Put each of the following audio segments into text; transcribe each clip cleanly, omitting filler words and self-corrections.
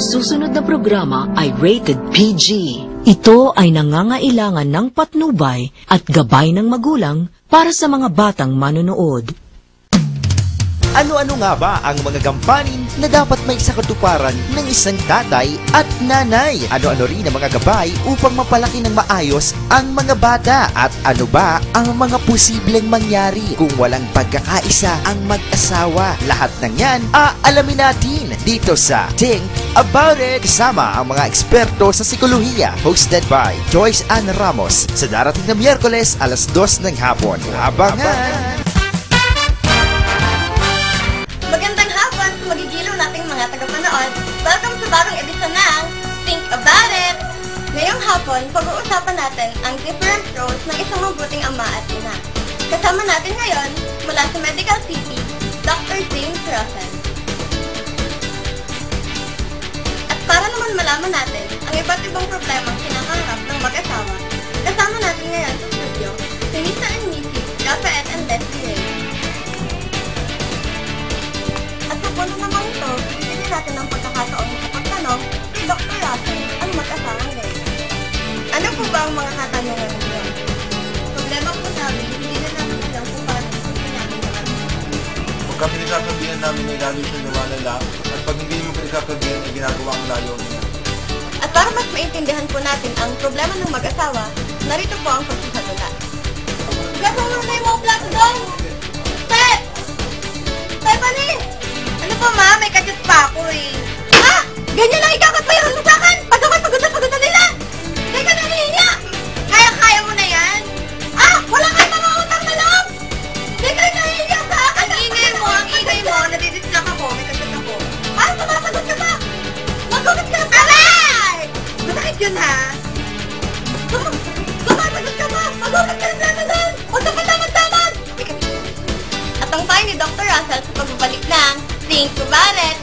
Ang susunod na programa ay rated PG. Ito ay nangangailangan ng patnubay at gabay ng magulang para sa mga batang manonood. Ano-ano nga ba ang mga gampanin na dapat may sakatuparan ng isang tatay at nanay? Ano-ano rin ang mga gabay upang mapalaki ng maayos ang mga bata? At ano ba ang mga posibleng mangyari kung walang pagkakaisa ang mag-asawa? Lahat ng yan, aalamin natin dito sa Think About It! Kasama ang mga eksperto sa psikolohiya, hosted by Joyce Ann Ramos sa darating na Miyerkules alas 2 ng hapon. Abangan! Magandang hapon sa magigilaw nating mga tagapanood. Welcome sa bagong edisyon ng Think About It! Ngayong hapon, pag-uusapan natin ang different roles ng isang mabuting ama at ina. Kasama natin ngayon, mula sa Medical City, Dr. James Russell. At para naman malaman natin ang iba't ibang problemang kinakaharap ng mag-asawa, kasama natin ngayon sa studio si Mr. and Mrs. Rafael and Leslie Ray. At sa punto naman ito, bibigyan natin ng pagkakataon na pagtanong si Dr. Russell ang mag-asawang Ray. Ano po ba ang mga katanungan niyo? Problema po namin, hindi na namin alam kung paano ito namin naman. Kung kami nagsasabihan namin ay lalo siya nawalala at pag hindi mo pinagsasabihan ay ginagawa ang layo niya. At para mas maintindihan po natin ang problema ng mag-asawa, narito po ang pagsasagulat. Gasa mo na yung mga plato doon! Pep! Stephanie! Ano pa ma? May kachit pa ako eh. Ah! Ganyan lang ikakatbayaran mo sa akin! Pag ako'y pagod na nila! Hindi ka nahihiya! Kaya-kaya mo na yan! Ah! Wala kayo mga utang na loob! Hindi ka nahihiya sa akin! Ang ingay mo! Nadidistract ako, may kachit ako. Ah! Sumasagot ka ba? Magulit ka ba? Aray! Masakit yun ha? Sumasagot ka ba? Magulit ka na doon! Huwag ka tamad-tamad! At ang payo ni Dr. Russell sa pagbabalik ng Think About It!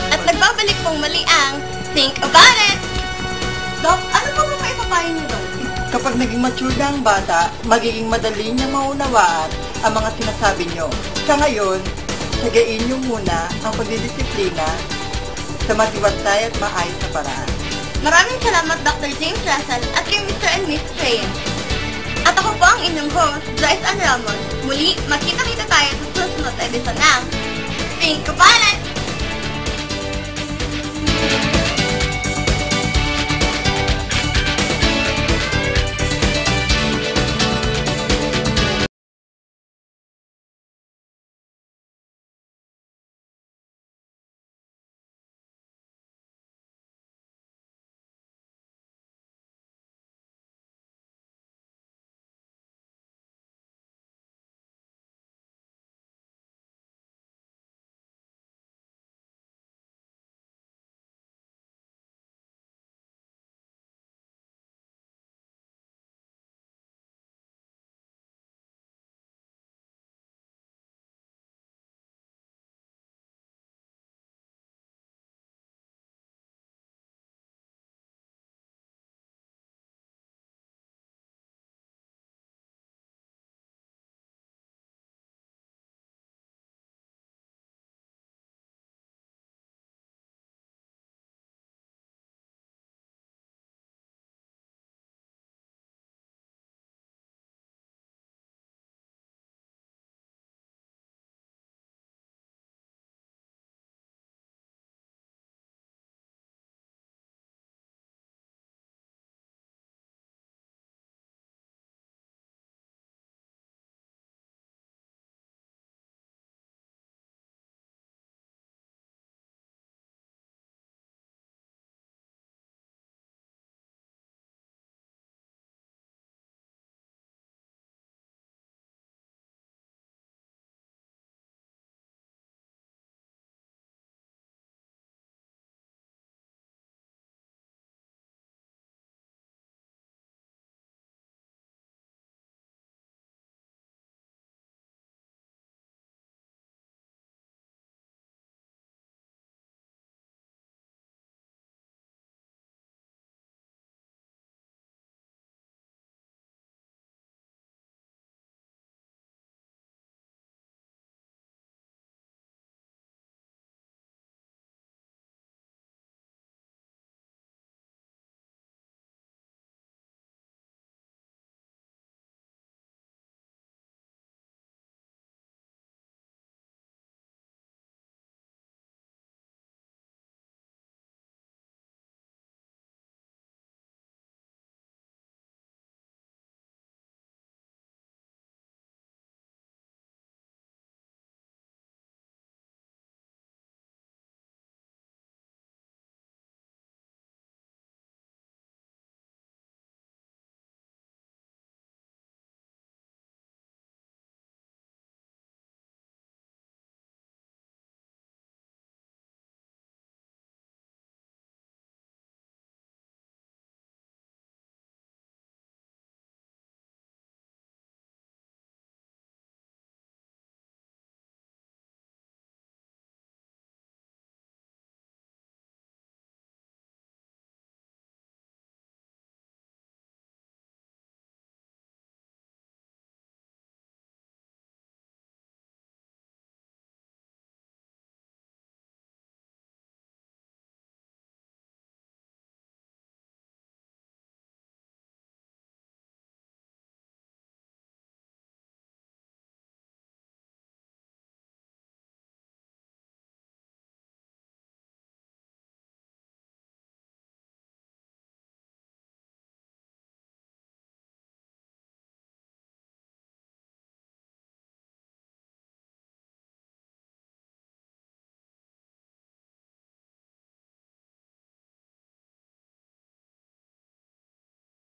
At nagbabalik pong mali ang Think About It! Doc, ano po ba maipapayo niyo doon? Kapag naging mature na ang bata, magiging madali niyang maunawaan ang mga sinasabi niyo. Sa ngayon, sagain niyo muna ang pagdidisiplina sa matiwasay at maayos na paraan. Maraming salamat Dr. James Russell at kay Mr. and Miss Ray. At ako po ang inyong host, Joyce Ann Ramos. Muli, makita-kita tayo sa susunod na edisyon ng Think About It!